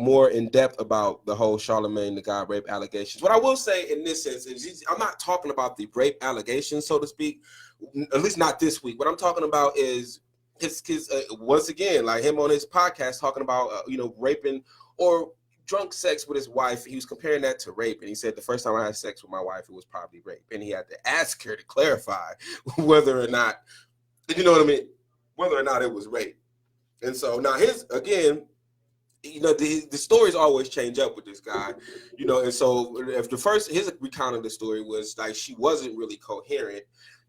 more in depth about the whole Charlemagne the God rape allegations. What I will say in this sense is I'm not talking about the rape allegations, so to speak, at least not this week. What I'm talking about is his once again, like him on his podcast talking about raping or drunk sex with his wife. He was comparing that to rape, and he said the first time I had sex with my wife, it was probably rape, and he had to ask her to clarify whether or not, you know what I mean, whether or not it was rape. And so now his again, the stories always change up with this guy, and so if his recount of the story was like she wasn't really coherent,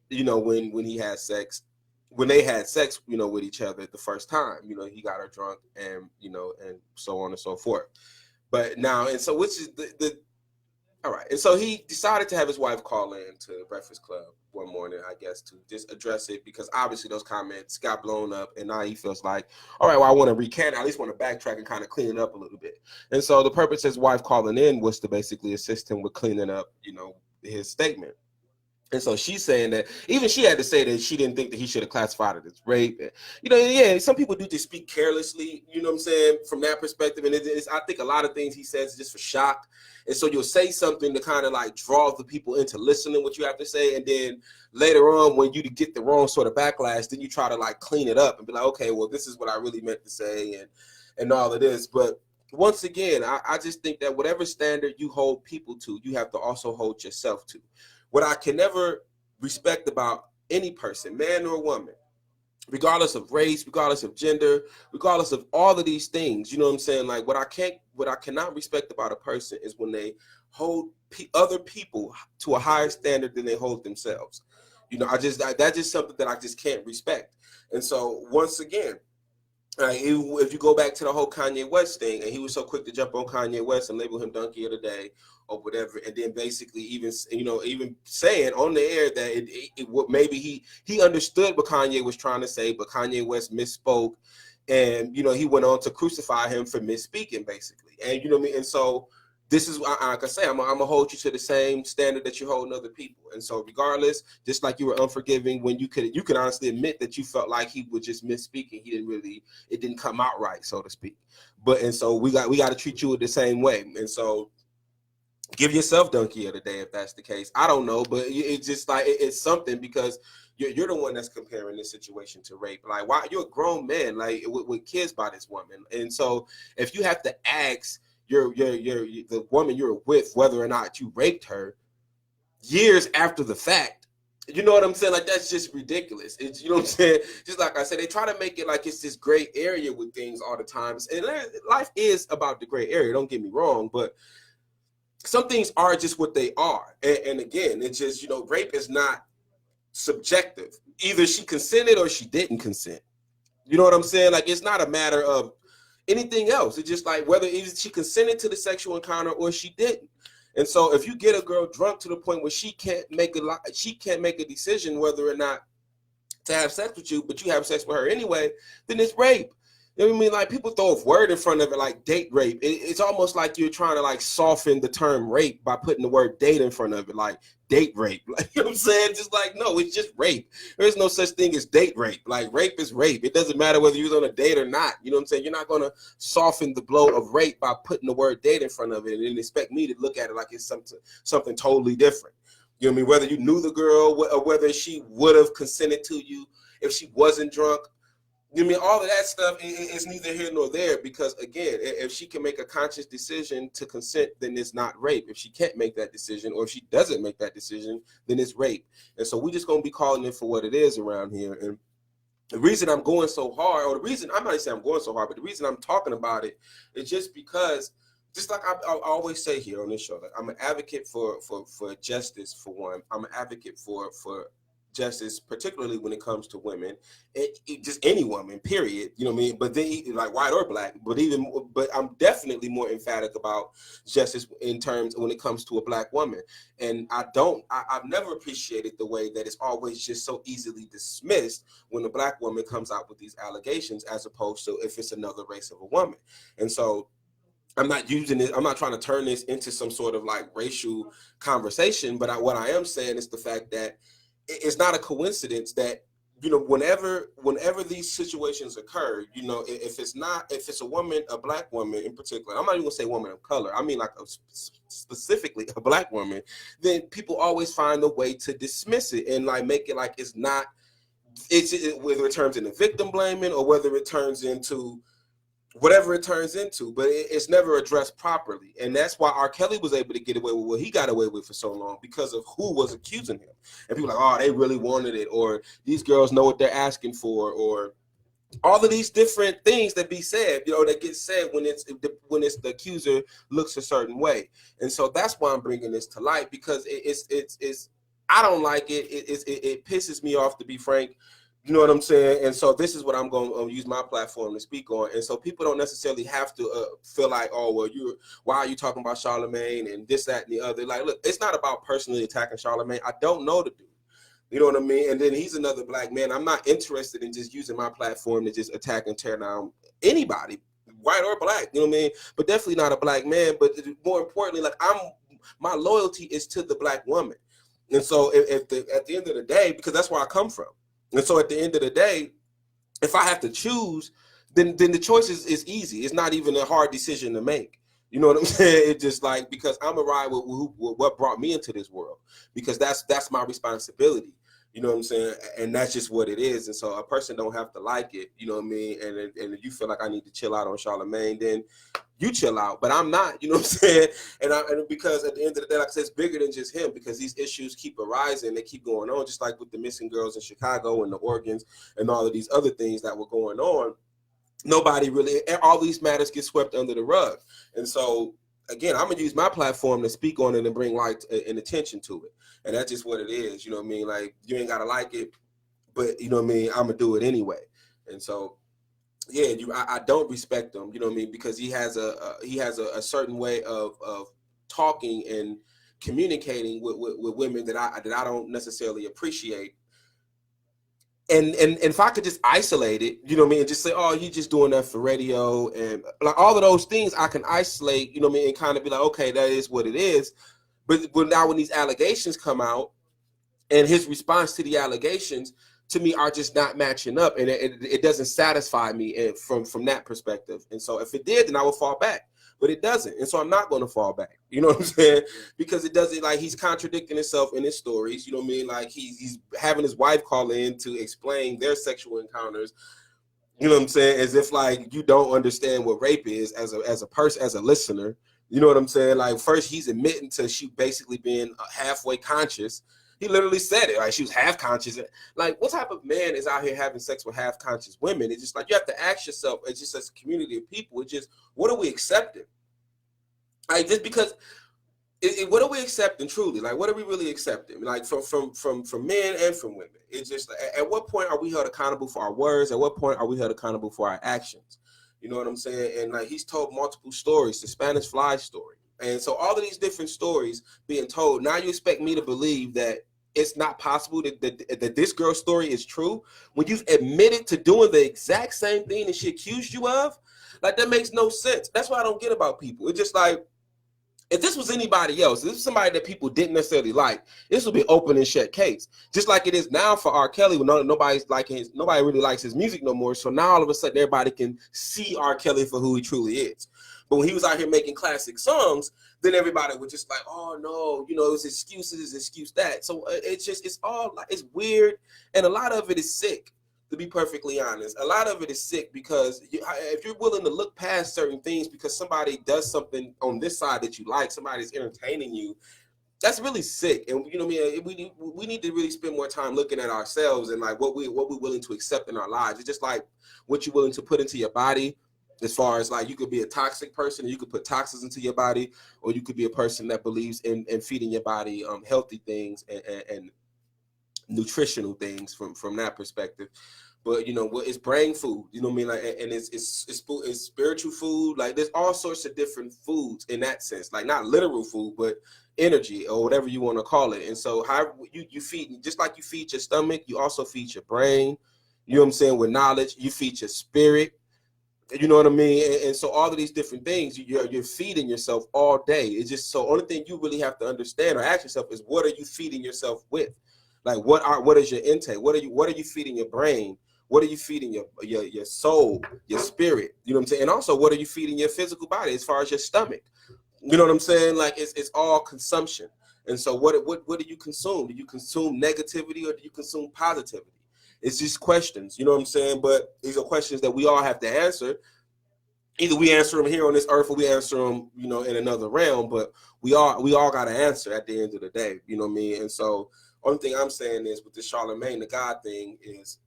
when he had sex, when they had sex, with each other the first time, he got her drunk and, and so on and so forth. But now, and so which is all right. And so he decided to have his wife call in to the Breakfast Club one morning, I guess, to just address it, because obviously those comments got blown up, and now he feels like, all right, well, I want to recant, I at least want to backtrack and kind of clean it up a little bit. And so the purpose of his wife calling in was to basically assist him with cleaning up, his statement. And so she's saying that even she had to say that she didn't think that he should have classified it as rape. And, some people do just speak carelessly, you know what I'm saying, from that perspective. And I think a lot of things he says is just for shock. And so you'll say something to kind of like draw the people into listening what you have to say. And then later on, when you get the wrong sort of backlash, then you try to like clean it up and be like, okay, well, this is what I really meant to say and all of this. But once again, I just think that whatever standard you hold people to, you have to also hold yourself to. What I can never respect about any person, man or woman, regardless of race, regardless of gender, regardless of all of these things, you know what I'm saying? Like what I cannot respect about a person is when they hold other people to a higher standard than they hold themselves. That's just something that I just can't respect. And so once again, if you go back to the whole Kanye West thing, and he was so quick to jump on Kanye West and label him donkey of the day or whatever, and then basically even saying on the air that maybe he understood what Kanye was trying to say, but Kanye West misspoke, and he went on to crucify him for misspeaking basically, and you know what I mean. And so this is, like I say, I'm gonna hold you to the same standard that you hold other people. And so regardless, just like you were unforgiving when you could honestly admit that you felt like he was just misspeaking. It didn't come out right, so to speak. And so we got to treat you the same way. And so give yourself donkey of the day if that's the case. I don't know, but it's just like it's something, because you're the one that's comparing this situation to rape. Like, why? You're a grown man, like with kids by this woman. And so if you have to ask the woman you're with whether or not you raped her years after the fact, you know what I'm saying? Like, that's just ridiculous. It's, you know what I'm saying? Just like I said, they try to make it like it's this gray area with things all the time. And life is about the gray area, don't get me wrong, but some things are just what they are. And again, it's just, rape is not subjective. Either she consented or she didn't consent. You know what I'm saying? Like, it's not a matter of anything else. It's just like whether she consented to the sexual encounter or she didn't. And so if you get a girl drunk to the point where she can't make a decision whether or not to have sex with you, but you have sex with her anyway, then it's rape. You know what I mean? Like, people throw a word in front of it like date rape. It's almost like you're trying to like soften the term rape by putting the word date in front of it, like date rape. Like, you know what I'm saying? Just like, no, it's just rape. There's no such thing as date rape. Like, rape is rape. It doesn't matter whether you're on a date or not. You know what I'm saying? You're not going to soften the blow of rape by putting the word date in front of it and then expect me to look at it like it's something totally different. You know what I mean? Whether you knew the girl or whether she would have consented to you if she wasn't drunk. You know what I mean? All of that stuff is neither here nor there, because, again, if she can make a conscious decision to consent, then it's not rape. If she can't make that decision, or if she doesn't make that decision, then it's rape. And so we're just going to be calling it for what it is around here. And the reason I'm going so hard, or the reason I'm not saying I'm going so hard, but the reason I'm talking about it is just because, just like I always say here on this show, like, I'm an advocate for justice, for one. I'm an advocate for justice, particularly when it comes to women, just any woman, period. You know what I mean? But then, like, white or black, but I'm definitely more emphatic about justice in terms when it comes to a black woman. And I've never appreciated the way that it's always just so easily dismissed when a black woman comes out with these allegations, as opposed to if it's another race of a woman. And so I'm not trying to turn this into some sort of like racial conversation, but what I am saying is the fact that it's not a coincidence that whenever these situations occur, if it's a woman, a black woman in particular, I'm not even gonna say woman of color, I mean like specifically a black woman, then people always find a way to dismiss it and like make it like it's not, whether it turns into victim blaming or whether it turns into whatever it turns into, but it's never addressed properly. And that's why R. Kelly was able to get away with what he got away with for so long, because of who was accusing him. And people are like, oh, they really wanted it, or these girls know what they're asking for, or all of these different things that be said, that get said when it's the accuser looks a certain way. And so that's why I'm bringing this to light, because it's I don't like it. It pisses me off, to be frank. You know what I'm saying? And so this is what I'm going to use my platform to speak on. And so people don't necessarily have to feel like, oh, well, why are you talking about Charlemagne and this, that, and the other? Like, look, it's not about personally attacking Charlemagne. I don't know the dude. You know what I mean? And then he's another black man. I'm not interested in just using my platform to just attack and tear down anybody, white or black. You know what I mean? But definitely not a black man. But more importantly, like my loyalty is to the black woman. And so at the end of the day, because that's where I come from. And so at the end of the day, if I have to choose, then the choice is easy. It's not even a hard decision to make. You know what I'm saying? It's just like, because I'm a ride with what brought me into this world, because that's my responsibility. You know what I'm saying? And that's just what it is. And so a person don't have to like it, you know what I mean? And if you feel like I need to chill out on Charlemagne, then you chill out. But I'm not, you know what I'm saying? And because at the end of the day, like I said, it's bigger than just him, because these issues keep arising. They keep going on, just like with the missing girls in Chicago and the organs and all of these other things that were going on. Nobody really, all these matters get swept under the rug. And so, again, I'm going to use my platform to speak on it and bring light and attention to it. And that's just what it is. You know what I mean? Like, you ain't got to like it, but you know what I mean? I'm going to do it anyway. And so, yeah, I don't respect him, you know what I mean? Because he has a certain way of talking and communicating with women that I don't necessarily appreciate. And if I could just isolate it, you know what I mean, and just say, oh, you just doing that for radio, and like all of those things I can isolate, you know what I mean, and kind of be like, okay, that is what it is. But now when these allegations come out and his response to the allegations, to me, are just not matching up, and it doesn't satisfy me from that perspective. And so if it did, then I would fall back. But it doesn't, and so I'm not going to fall back. You know what I'm saying? Because it doesn't, like, he's contradicting himself in his stories. You know what I mean? Like, he's having his wife call in to explain their sexual encounters. You know what I'm saying? As if like you don't understand what rape is as a person, as a listener. You know what I'm saying? Like, first he's admitting to she basically being halfway conscious. He literally said it, like she was half conscious. Like, what type of man is out here having sex with half conscious women? It's just like, you have to ask yourself, it's just as a community of people, it's just, what are we accepting? Like, just because, what are we accepting truly? Like, what are we really accepting? Like, from men and from women. It's just, at what point are we held accountable for our words? At what point are we held accountable for our actions? You know what I'm saying? And like, he's told multiple stories, the Spanish Fly story. And so all of these different stories being told, now you expect me to believe that it's not possible that this girl's story is true when you've admitted to doing the exact same thing that she accused you of? Like, that makes no sense. That's what I don't get about people. It's just like, if this was anybody else, this is somebody that people didn't necessarily like, this would be open and shut case. Just like it is now for R. Kelly, when nobody really likes his music no more. So now all of a sudden everybody can see R. Kelly for who he truly is. But when he was out here making classic songs, then everybody was just like, oh no, you know, it was excuses, excuse that. So it's all like, it's weird. And a lot of it is sick, to be perfectly honest. A lot of it is sick because if you're willing to look past certain things because somebody does something on this side that you like, somebody's entertaining you, that's really sick. And you know what I mean? We need to really spend more time looking at ourselves and like what we're willing to accept in our lives. It's just like what you're willing to put into your body. As far as like, you could be a toxic person and you could put toxins into your body, or you could be a person that believes in feeding your body healthy things and nutritional things from that perspective. But you know what, it's brain food, you know what I mean? Like, and it's food, it's spiritual food. Like, there's all sorts of different foods in that sense, like not literal food, but energy or whatever you want to call it. And so how you feed, just like you feed your stomach, you also feed your brain, you know what I'm saying, with knowledge. You feed your spirit. You know what I mean? And so all of these different things, you're feeding yourself all day. It's just, so only thing you really have to understand or ask yourself is, what are you feeding yourself with? Like what is your intake? What are you feeding your brain? What are you feeding your soul, your spirit? You know what I'm saying? And also, what are you feeding your physical body as far as your stomach? You know what I'm saying? Like it's all consumption. And so what do you consume? Do you consume negativity or do you consume positivity? It's just questions, you know what I'm saying? But these are questions that we all have to answer. Either we answer them here on this earth or we answer them, you know, in another realm. But we all got to answer at the end of the day, you know what I mean? And so only thing I'm saying is with the Charlemagne the God thing is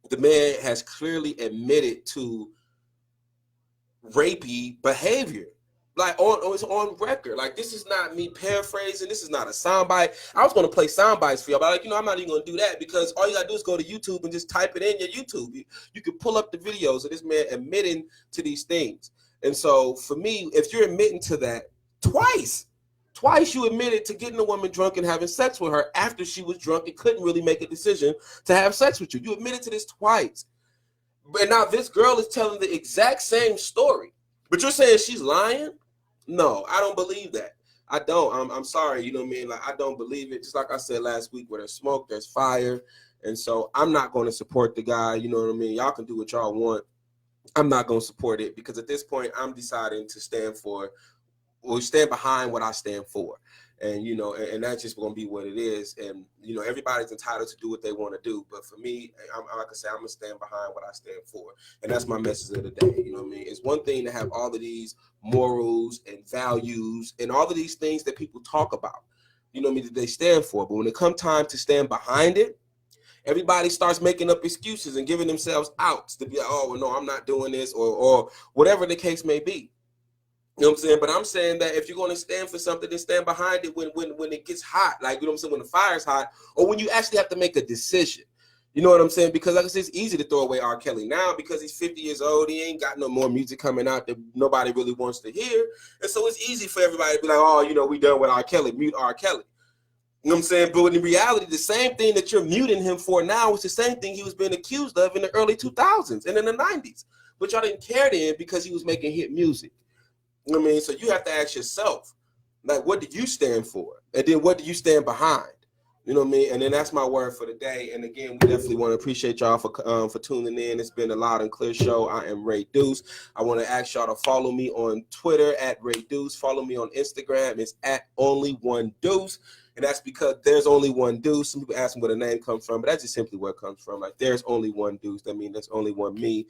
the man has clearly admitted to rapey behavior. Like it's on record. Like this is not me paraphrasing. This is not a soundbite. I was gonna play soundbites for y'all, but like, you know, I'm not even gonna do that because all you gotta do is go to YouTube and just type it in your YouTube. You can pull up the videos of this man admitting to these things. And so for me, if you're admitting to that twice you admitted to getting a woman drunk and having sex with her after she was drunk and couldn't really make a decision to have sex with you. You admitted to this twice. And now this girl is telling the exact same story. But you're saying she's lying? No, I don't believe that. I don't. I'm sorry. You know what I mean? Like, I don't believe it. Just like I said last week, where there's smoke, there's fire. And so I'm not going to support the guy. You know what I mean? Y'all can do what y'all want. I'm not going to support it because at this point, I'm deciding to stand behind what I stand for. And, you know, and that's just going to be what it is. And, you know, everybody's entitled to do what they want to do. But for me, like I said, I'm going to stand behind what I stand for. And that's my message of the day. You know what I mean? It's one thing to have all of these morals and values and all of these things that people talk about, you know what I mean, that they stand for. But when it comes time to stand behind it, everybody starts making up excuses and giving themselves outs to be like, oh, well, no, I'm not doing this or whatever the case may be. You know what I'm saying? But I'm saying that if you're going to stand for something, then stand behind it when it gets hot. Like, you know what I'm saying? When the fire's hot or when you actually have to make a decision. You know what I'm saying? Because like I said, it's easy to throw away R. Kelly now because he's 50 years old. He ain't got no more music coming out that nobody really wants to hear. And so it's easy for everybody to be like, oh, you know, we done with R. Kelly, mute R. Kelly. You know what I'm saying? But in reality, the same thing that you're muting him for now is the same thing he was being accused of in the early 2000s and in the 90s. But y'all didn't care then because he was making hit music. You know what I mean? So you have to ask yourself, like, what do you stand for? And then what do you stand behind? You know what I mean? And then that's my word for the day. And again, we definitely want to appreciate y'all for tuning in. It's been a loud and clear show. I am Ray Deuce. I want to ask y'all to follow me on Twitter at Ray Deuce. Follow me on Instagram. It's at Only One Deuce. And that's because there's only one Deuce. Some people ask me where the name comes from, but that's just simply where it comes from. Like, there's only one Deuce. That means there's only one me.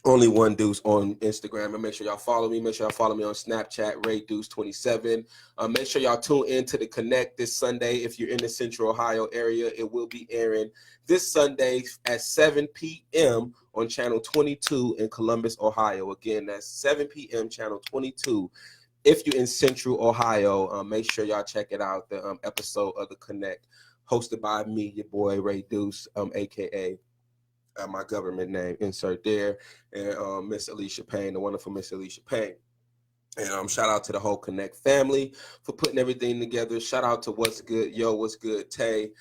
Only One Deuce on Instagram. And make sure y'all follow me. Make sure y'all follow me on Snapchat, Ray Deuce 27. Make sure y'all tune in to the Connect this Sunday. If you're in the Central Ohio area, it will be airing this Sunday at 7 p.m. on Channel 22 in Columbus, Ohio. Again, that's 7 p.m. Channel 22. If you're in Central Ohio, make sure y'all check it out. The episode of the Connect, hosted by me, your boy Ray Deuce, aka my government name, insert there, and Miss Alicia Payne, the wonderful Miss Alicia Payne. And shout out to the whole Connect family for putting everything together. Shout out to What's Good, Yo, What's Good, Tay.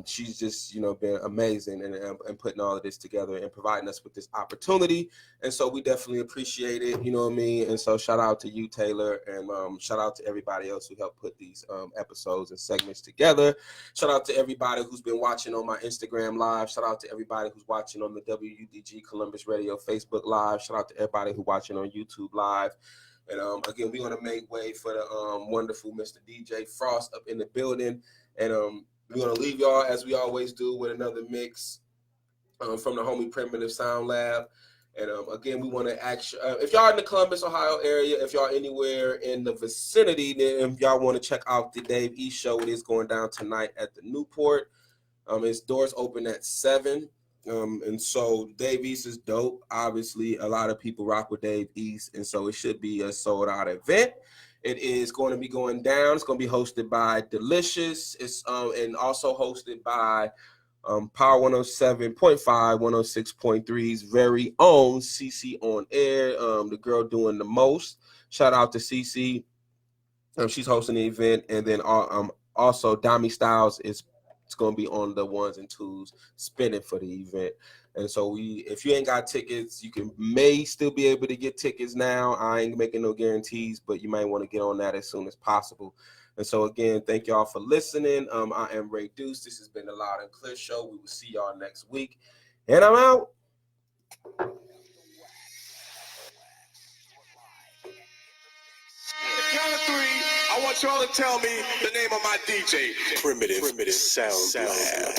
She's just, you know, been amazing and putting all of this together and providing us with this opportunity. And so we definitely appreciate it, you know what I mean? And so shout out to you, Taylor, and shout out to everybody else who helped put these episodes and segments together. Shout out to everybody who's been watching on my Instagram Live. Shout out to everybody who's watching on the WUDG Columbus Radio Facebook Live. Shout out to everybody who's watching on YouTube Live. And again, we're going to make way for the wonderful Mr. DJ Frost up in the building. And we're going to leave y'all, as we always do, with another mix from the homie Primitive Sound Lab. And again, we want to ask if y'all in the Columbus, Ohio area, if y'all anywhere in the vicinity, then if y'all want to check out the Dave East show, it is going down tonight at the Newport. Its doors open at 7. And so Dave East is dope. Obviously, a lot of people rock with Dave East, and so it should be a sold out event. It is going to be going down. It's going to be hosted by Delicious. It's and also hosted by Power 107.5, 106.3's very own CC on air. The girl doing the most. Shout out to CC. She's hosting the event, and then also Dami Styles is. It's going to be on the 1s and 2s spinning for the event. And so if you ain't got tickets, you may still be able to get tickets now. I ain't making no guarantees, but you might want to get on that as soon as possible. And so again, thank y'all for listening. I am Ray Deuce. This has been the Loud and Clear Show. We will see y'all next week. And I'm out. Count of three, I want y'all to tell me the name of my DJ. Primitive Sound Lab.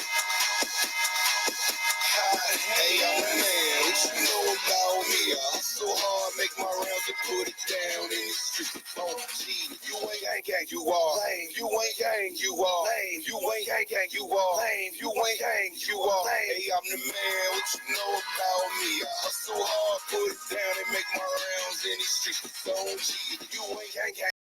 Hey, I'm a man, what you know about me? I hustle hard, make my rounds and put it down in the street. Oh, gee, you ain't gang, you are lame. You ain't gang, you are lame. You ain't gang, you are lame. You ain't gang, you are lame. Hey, I'm the man, what you know about me? I hustle hard, put it down and make my rounds in the street. Oh, gee, you ain't gang.